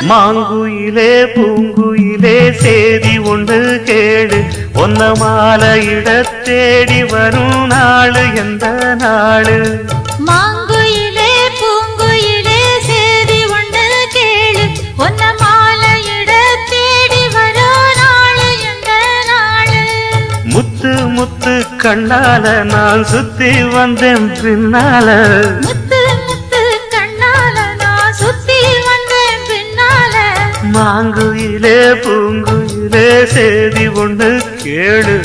மாங்குயிலே பூங்குயிலே சேதி ஒன்று கேடு ஒன்ன மாலையிட தேடி வரும் நாளு எந்த நாளு மாங்குயிலே பூங்குயிலே சேதி ஒன்று கேளு ஒன்ன மாலையிட தேடி வரும் நாளு எந்த நாளு முத்து முத்து கண்ணால நான் சுத்தி வந்தேன் பின்னால முத்து முத்து கண்ணால நான் சுத்தி வந்தேன் பின்னால மாங்குயிலே பூங்குயிலே சேதி ஒன்று கேளு